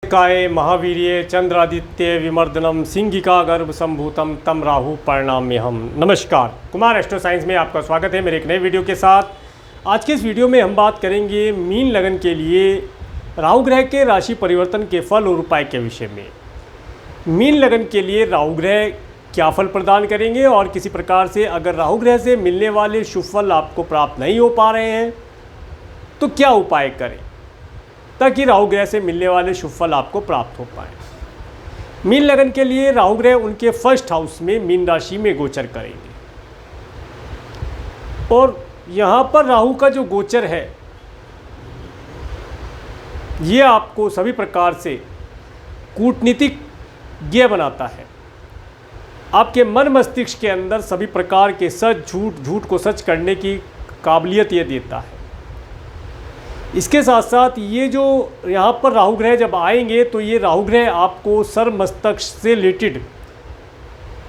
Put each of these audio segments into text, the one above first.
काय महावीर्ये चंद्रादित्य विमर्दनम सिंहिका गर्भ संभूतम तम राहु परिणाम्यहम। नमस्कार, कुमार एस्ट्रो साइंस में आपका स्वागत है मेरे एक नए वीडियो के साथ। आज के इस वीडियो में हम बात करेंगे मीन लगन के लिए राहु ग्रह के राशि परिवर्तन के फल और उपाय के विषय में। मीन लगन के लिए राहु ग्रह क्या फल प्रदान करेंगे और किसी प्रकार से अगर राहु ग्रह से मिलने वाले शुभ फल आपको प्राप्त नहीं हो पा रहे हैं तो क्या उपाय करें ताकि राहु ग्रह से मिलने वाले शुभ फल आपको प्राप्त हो पाए। मीन लगन के लिए राहु ग्रह उनके फर्स्ट हाउस में मीन राशि में गोचर करेंगे और यहाँ पर राहु का जो गोचर है ये आपको सभी प्रकार से कूटनीतिक ज्ञ बनाता है। आपके मन मस्तिष्क के अंदर सभी प्रकार के सच झूठ को सच करने की काबिलियत ये देता है। इसके साथ साथ ये जो यहाँ पर राहु ग्रह जब आएंगे तो ये राहु ग्रह आपको सर मस्तक से रिलेटेड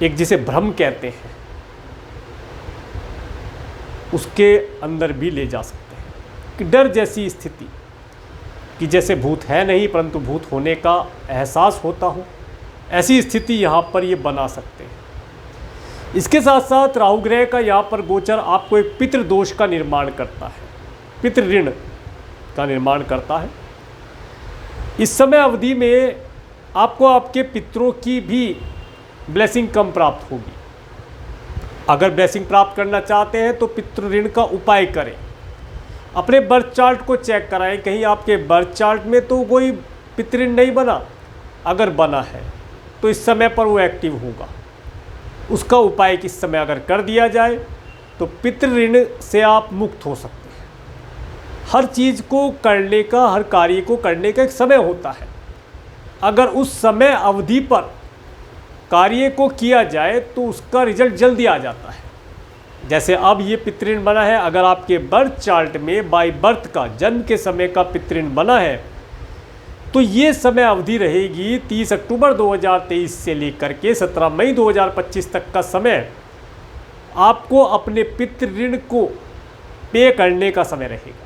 एक जिसे भ्रम कहते हैं उसके अंदर भी ले जा सकते हैं कि डर जैसी स्थिति कि जैसे भूत है नहीं परंतु भूत होने का एहसास होता हो, ऐसी स्थिति यहाँ पर ये बना सकते हैं। इसके साथ साथ राहु ग्रह का यहाँ पर गोचर आपको एक पितृदोष का निर्माण करता है, पितृ ऋण का निर्माण करता है। इस समय अवधि में आपको आपके पितरों की भी ब्लेसिंग कम प्राप्त होगी। अगर ब्लेसिंग प्राप्त करना चाहते हैं तो पितृ ऋण का उपाय करें। अपने बर्थ चार्ट को चेक कराएं, कहीं आपके बर्थ चार्ट में तो कोई पितृ ऋण नहीं बना, अगर बना है तो इस समय पर वो एक्टिव होगा। उसका उपाय किस समय अगर कर दिया जाए तो पितृ ऋण से आप मुक्त हो सकते हैं। हर चीज़ को करने का, हर कार्य को करने का एक समय होता है। अगर उस समय अवधि पर कार्य को किया जाए तो उसका रिजल्ट जल्दी आ जाता है। जैसे अब ये पितृऋण बना है, अगर आपके बर्थ चार्ट में बाय बर्थ का जन्म के समय का पितृऋण बना है तो ये समय अवधि रहेगी 30 अक्टूबर 2023 से लेकर के 17 मई 2025 तक का समय आपको अपने पितृऋण को पे करने का समय रहेगा।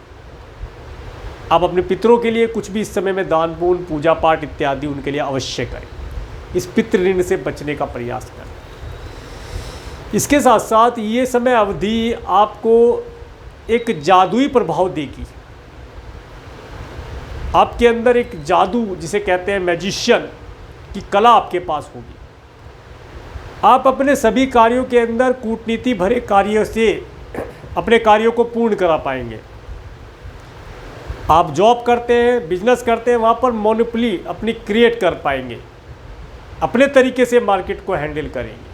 आप अपने पितरों के लिए कुछ भी इस समय में दान पुण्य पूजा पाठ इत्यादि उनके लिए अवश्य करें। इस पितृ ऋण से बचने का प्रयास करें। इसके साथ साथ ये समय अवधि आपको एक जादुई प्रभाव देगी। आपके अंदर एक जादू जिसे कहते हैं मैजिशियन की कला आपके पास होगी। आप अपने सभी कार्यों के अंदर कूटनीति भरे कार्यों से अपने कार्यों को पूर्ण करा पाएंगे। आप जॉब करते हैं, बिजनेस करते हैं, वहाँ पर मोनोपोली अपनी क्रिएट कर पाएंगे। अपने तरीके से मार्केट को हैंडल करेंगे,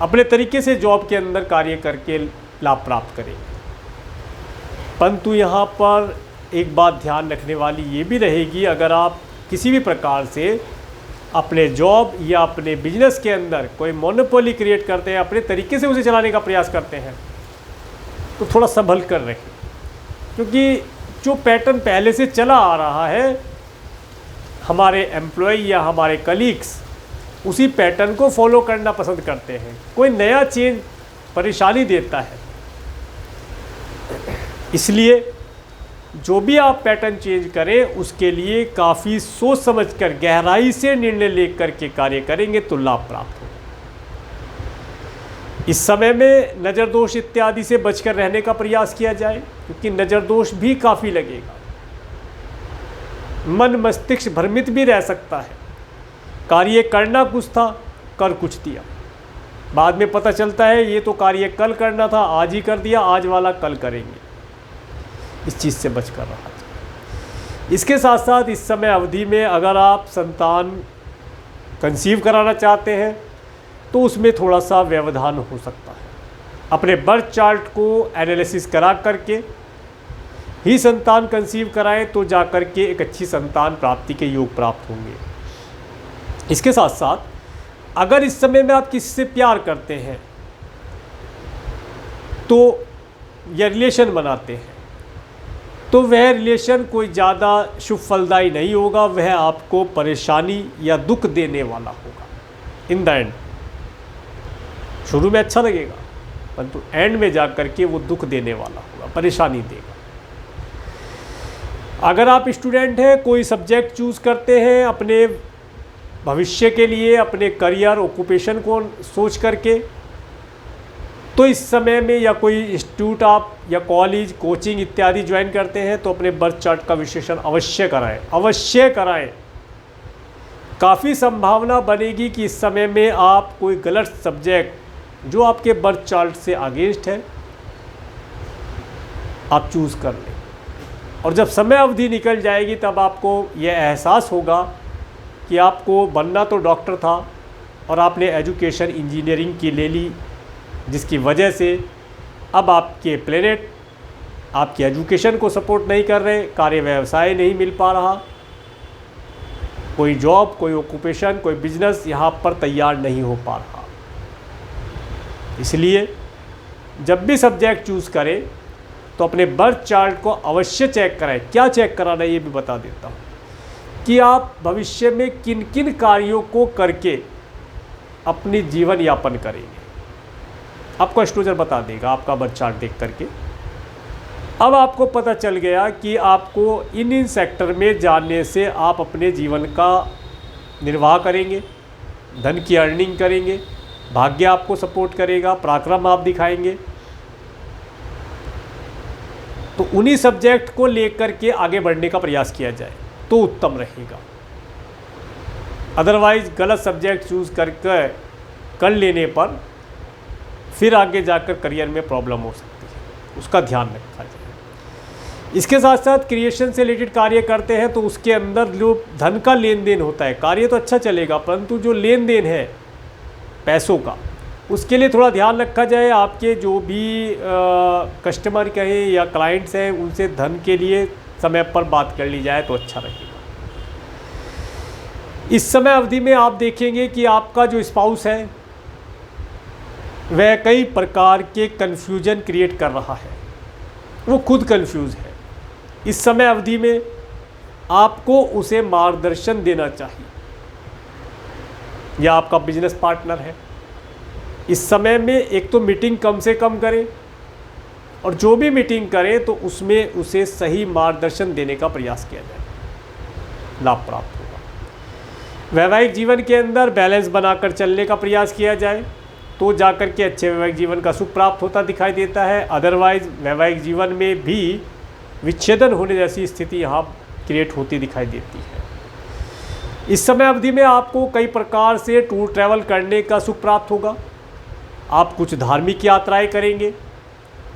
अपने तरीके से जॉब के अंदर कार्य करके लाभ प्राप्त करेंगे। परंतु यहाँ पर एक बात ध्यान रखने वाली ये भी रहेगी, अगर आप किसी भी प्रकार से अपने जॉब या अपने बिजनेस के अंदर कोई मोनोपोली क्रिएट करते हैं, अपने तरीके से उसे चलाने का प्रयास करते हैं तो थोड़ा संभल कर रहें, क्योंकि जो पैटर्न पहले से चला आ रहा है, हमारे एम्प्लॉय या हमारे कलीग्स उसी पैटर्न को फॉलो करना पसंद करते हैं। कोई नया चेंज परेशानी देता है, इसलिए जो भी आप पैटर्न चेंज करें उसके लिए काफ़ी सोच समझकर गहराई से निर्णय लेकर के कार्य करेंगे तो लाभ प्राप्त होगा। इस समय में नज़र दोष इत्यादि से बचकर रहने का प्रयास किया जाए, क्योंकि नज़र दोष भी काफ़ी लगेगा। मन मस्तिष्क भ्रमित भी रह सकता है। कार्य करना कुछ था, कर कुछ दिया, बाद में पता चलता है ये तो कार्य कल करना था, आज ही कर दिया, आज वाला कल करेंगे। इस चीज़ से बचकर रहा जाए। इसके साथ साथ इस समय अवधि में अगर आप संतान कंसीव कराना चाहते हैं तो उसमें थोड़ा सा व्यवधान हो सकता है। अपने बर्थ चार्ट को एनालिसिस करा करके ही संतान कंसीव कराएं तो जाकर के एक अच्छी संतान प्राप्ति के योग प्राप्त होंगे। इसके साथ साथ अगर इस समय में आप किसी से प्यार करते हैं तो या रिलेशन बनाते हैं तो वह रिलेशन कोई ज़्यादा शुभ फलदायी नहीं होगा, वह आपको परेशानी या दुख देने वाला होगा। इन द एंड शुरू में अच्छा लगेगा परंतु एंड में जा कर के वो दुख देने वाला होगा, परेशानी देगा। अगर आप स्टूडेंट हैं, कोई सब्जेक्ट चूज़ करते हैं अपने भविष्य के लिए, अपने करियर ऑक्यूपेशन को सोच करके, तो इस समय में या कोई इंस्टीट्यूट आप या कॉलेज कोचिंग इत्यादि ज्वाइन करते हैं तो अपने बर्थ चार्ट का विश्लेषण अवश्य कराएं, अवश्य कराएं। काफ़ी संभावना बनेगी कि इस समय में आप कोई गलत सब्जेक्ट जो आपके बर्थ चार्ट से अगेंस्ट है आप चूज़ कर लें, और जब समय अवधि निकल जाएगी तब आपको यह एहसास होगा कि आपको बनना तो डॉक्टर था और आपने एजुकेशन इंजीनियरिंग की ले ली, जिसकी वजह से अब आपके प्लेनेट आपकी एजुकेशन को सपोर्ट नहीं कर रहे, कार्य व्यवसाय नहीं मिल पा रहा, कोई जॉब, कोई ऑक्यूपेशन, कोई बिजनेस यहाँ पर तैयार नहीं हो पा रहा। इसलिए जब भी सब्जेक्ट चूज़ करें तो अपने बर्थ चार्ट को अवश्य चेक कराएं। क्या चेक कराना है ये भी बता देता हूँ कि आप भविष्य में किन किन कार्यों को करके अपनी जीवन यापन करेंगे। आपको एस्ट्रोलॉजर बता देगा आपका बर्थ चार्ट देख करके। अब आपको पता चल गया कि आपको इन सेक्टर में जाने से आप अपने जीवन का निर्वाह करेंगे, धन की अर्निंग करेंगे, भाग्य आपको सपोर्ट करेगा, पराक्रम आप दिखाएंगे, तो उन्हीं सब्जेक्ट को लेकर के आगे बढ़ने का प्रयास किया जाए तो उत्तम रहेगा। अदरवाइज गलत सब्जेक्ट चूज़ कर लेने पर फिर आगे जाकर करियर में प्रॉब्लम हो सकती है, उसका ध्यान रखा जाए। इसके साथ साथ क्रिएशन से रिलेटेड कार्य करते हैं तो उसके अंदर जो धन का लेन देन होता है, कार्य तो अच्छा चलेगा परंतु जो लेन देन है पैसों का, उसके लिए थोड़ा ध्यान रखा जाए। आपके जो भी कस्टमर कहें या क्लाइंट्स हैं उनसे धन के लिए समय पर बात कर ली जाए तो अच्छा रहेगा। इस समय अवधि में आप देखेंगे कि आपका जो स्पाउस है वह कई प्रकार के कन्फ्यूजन क्रिएट कर रहा है, वो खुद कंफ्यूज है। इस समय अवधि में आपको उसे मार्गदर्शन देना चाहिए, या आपका बिजनेस पार्टनर है। इस समय में एक तो मीटिंग कम से कम करें, और जो भी मीटिंग करें तो उसमें उसे सही मार्गदर्शन देने का प्रयास किया जाए, लाभ प्राप्त होगा। वैवाहिक जीवन के अंदर बैलेंस बनाकर चलने का प्रयास किया जाए तो जाकर के अच्छे वैवाहिक जीवन का सुख प्राप्त होता दिखाई देता है। अदरवाइज वैवाहिक जीवन में भी विच्छेदन होने जैसी स्थिति यहाँ क्रिएट होती दिखाई देती है। इस समय अवधि में आपको कई प्रकार से टूर ट्रैवल करने का सुख प्राप्त होगा। आप कुछ धार्मिक यात्राएं करेंगे,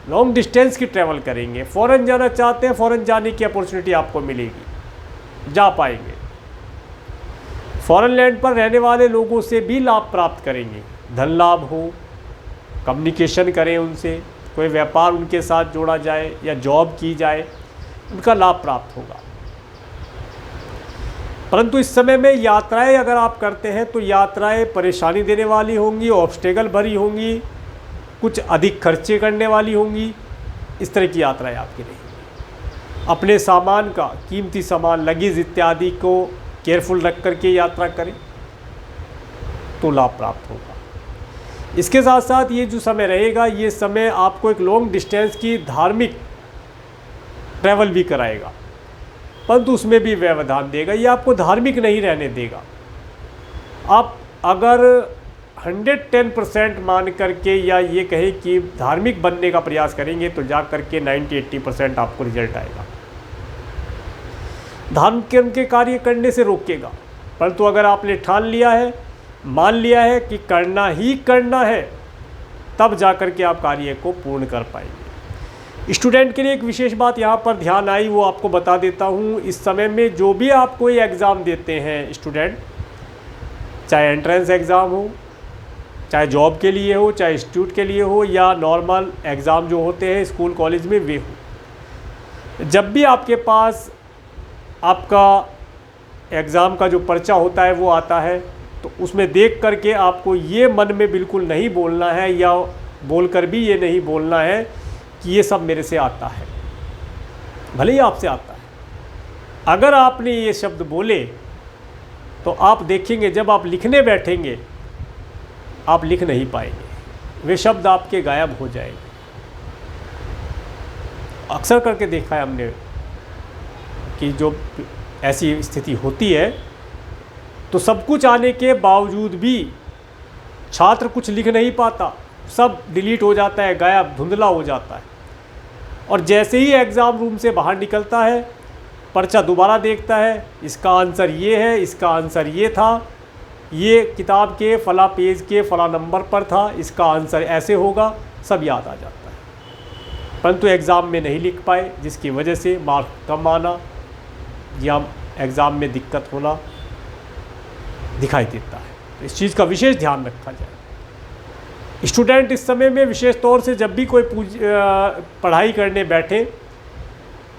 लॉन्ग डिस्टेंस की ट्रैवल करेंगे, फ़ॉरेन जाना चाहते हैं, फ़ॉरेन जाने की अपॉर्चुनिटी आपको मिलेगी, जा पाएंगे। फ़ॉरेन लैंड पर रहने वाले लोगों से भी लाभ प्राप्त करेंगे, धन लाभ हो, कम्युनिकेशन करें उनसे, कोई व्यापार उनके साथ जोड़ा जाए या जॉब की जाए, उनका लाभ प्राप्त होगा। परंतु इस समय में यात्राएं अगर आप करते हैं तो यात्राएं परेशानी देने वाली होंगी, ऑब्स्टेकल भरी होंगी, कुछ अधिक खर्चे करने वाली होंगी। इस तरह की यात्राएं आपकी रहेंगी। अपने सामान का, कीमती सामान, लगेज इत्यादि को केयरफुल रख करके यात्रा करें तो लाभ प्राप्त होगा। इसके साथ साथ ये जो समय रहेगा, ये समय आपको एक लॉन्ग डिस्टेंस की धार्मिक ट्रैवल भी कराएगा, परंतु उसमें भी व्यवधान देगा, ये आपको धार्मिक नहीं रहने देगा। आप अगर 110% मान करके या ये कहें कि धार्मिक बनने का प्रयास करेंगे तो जा करके 90-80% आपको रिजल्ट आएगा। धर्म के कार्य करने से रोकेगा, परंतु अगर आपने ठान लिया है, मान लिया है कि करना ही करना है, तब जा कर के आप कार्य को पूर्ण कर पाएंगे। स्टूडेंट के लिए एक विशेष बात यहाँ पर ध्यान आई, वो आपको बता देता हूँ। इस समय में जो भी आप कोई एग्ज़ाम देते हैं स्टूडेंट, चाहे एंट्रेंस एग्ज़ाम हो, चाहे जॉब के लिए हो, चाहे इंस्टीट्यूट के लिए हो, या नॉर्मल एग्ज़ाम जो होते हैं स्कूल कॉलेज में वे हो, जब भी आपके पास आपका एग्ज़ाम का जो पर्चा होता है वो आता है तो उसमें देख करके आपको ये मन में बिल्कुल नहीं बोलना है, या बोलकर भी ये नहीं बोलना है कि ये सब मेरे से आता है। भले ही आपसे आता है, अगर आपने ये शब्द बोले तो आप देखेंगे जब आप लिखने बैठेंगे आप लिख नहीं पाएंगे, वे शब्द आपके गायब हो जाएंगे। अक्सर करके देखा है हमने, कि जो ऐसी स्थिति होती है तो सब कुछ आने के बावजूद भी छात्र कुछ लिख नहीं पाता, सब डिलीट हो जाता है, गायब, धुंधला हो जाता है। और जैसे ही एग्ज़ाम रूम से बाहर निकलता है, पर्चा दोबारा देखता है, इसका आंसर ये है, इसका आंसर ये था, ये किताब के फला पेज के फला नंबर पर था, इसका आंसर ऐसे होगा, सब याद आ जाता है। परंतु एग्ज़ाम में नहीं लिख पाए, जिसकी वजह से मार्क कम आना या एग्ज़ाम में दिक्कत होना दिखाई देता है। तो इस चीज़ का विशेष ध्यान रखा जाए। स्टूडेंट इस समय में विशेष तौर से जब भी कोई पढ़ाई करने बैठे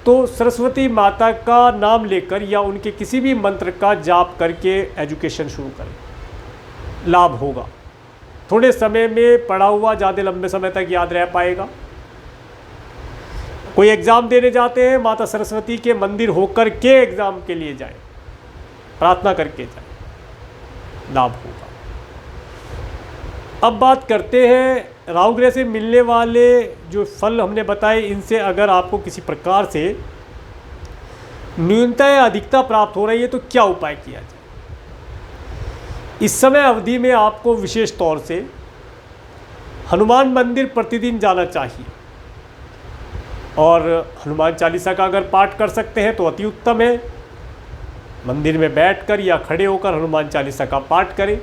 तो सरस्वती माता का नाम लेकर या उनके किसी भी मंत्र का जाप करके एजुकेशन शुरू करें, लाभ होगा। थोड़े समय में पढ़ा हुआ ज़्यादा लंबे समय तक याद रह पाएगा। कोई एग्ज़ाम देने जाते हैं, माता सरस्वती के मंदिर होकर के एग्ज़ाम के लिए जाएं, प्रार्थना करके जाएं, लाभ होगा। अब बात करते हैं राहु ग्रह से मिलने वाले जो फल हमने बताए, इनसे अगर आपको किसी प्रकार से न्यूनता या अधिकता प्राप्त हो रही है तो क्या उपाय किया जाए। इस समय अवधि में आपको विशेष तौर से हनुमान मंदिर प्रतिदिन जाना चाहिए और हनुमान चालीसा का अगर पाठ कर सकते हैं तो अति उत्तम है। मंदिर में बैठकर या खड़े होकर हनुमान चालीसा का पाठ करें।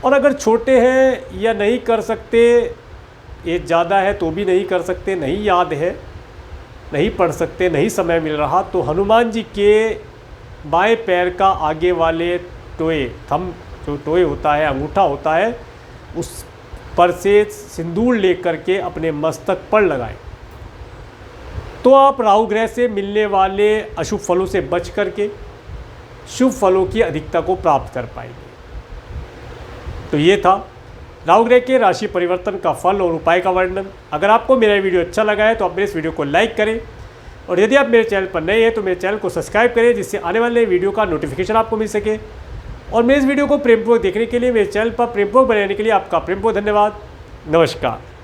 और अगर छोटे हैं या नहीं कर सकते, एज ज़्यादा है तो भी नहीं कर सकते, नहीं याद है, नहीं पढ़ सकते, नहीं समय मिल रहा, तो हनुमान जी के बाएं पैर का आगे वाले टोए, थंब जो टोए होता है, अंगूठा होता है, उस पर से सिंदूर लेकर के अपने मस्तक पर लगाएं। तो आप राहु ग्रह से मिलने वाले अशुभ फलों से बच करके शुभ फलों की अधिकता को प्राप्त कर पाएंगे। तो ये था राहु ग्रह के राशि परिवर्तन का फल और उपाय का वर्णन। अगर आपको मेरा वीडियो अच्छा लगा है तो आप मेरे इस वीडियो को लाइक करें और यदि आप मेरे चैनल पर नए हैं तो मेरे चैनल को सब्सक्राइब करें, जिससे आने वाले वीडियो का नोटिफिकेशन आपको मिल सके। और मेरे इस वीडियो को प्रेमपूर्वक देखने के लिए, मेरे चैनल पर प्रेमपूर्वक बनाने के लिए आपका प्रेमपूर्वक धन्यवाद। नमस्कार।